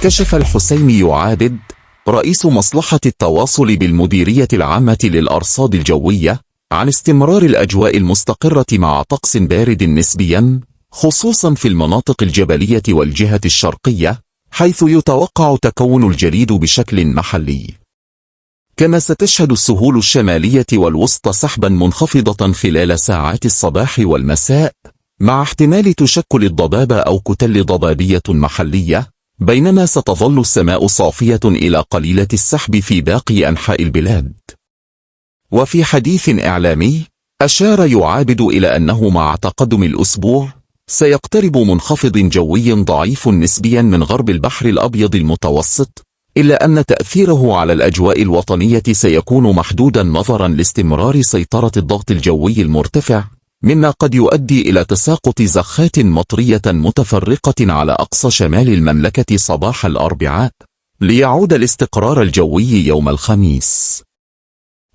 كشف الحسيني عابد رئيس مصلحة التواصل بالمديرية العامة للأرصاد الجوية عن استمرار الأجواء المستقرة مع طقس بارد نسبيا، خصوصا في المناطق الجبلية والجهة الشرقية، حيث يتوقع تكون الجليد بشكل محلي. كما ستشهد السهول الشمالية والوسطى سحبا منخفضة خلال ساعات الصباح والمساء، مع احتمال تشكل الضبابة أو كتل ضبابية محلية، بينما ستظل السماء صافية إلى قليلة السحب في باقي أنحاء البلاد. وفي حديث إعلامي، أشار يعابد إلى أنه مع تقدم الأسبوع سيقترب منخفض جوي ضعيف نسبيا من غرب البحر الأبيض المتوسط، إلا أن تأثيره على الأجواء الوطنية سيكون محدودا نظرا لاستمرار سيطرة الضغط الجوي المرتفع، مما قد يؤدي إلى تساقط زخات مطرية متفرقة على أقصى شمال المملكة صباح الأربعاء، ليعود الاستقرار الجوي يوم الخميس.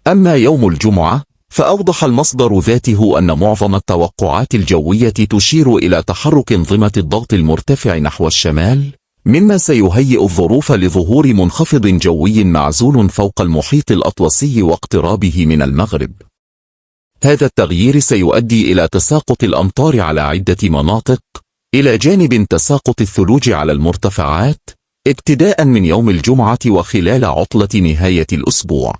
أما يوم الجمعة، فأوضح المصدر ذاته أن معظم التوقعات الجوية تشير إلى تحرك انظمة الضغط المرتفع نحو الشمال، مما سيهيئ الظروف لظهور منخفض جوي معزول فوق المحيط الأطلسي واقترابه من المغرب. هذا التغيير سيؤدي إلى تساقط الأمطار على عدة مناطق، إلى جانب تساقط الثلوج على المرتفعات، ابتداء من يوم الجمعة وخلال عطلة نهاية الأسبوع.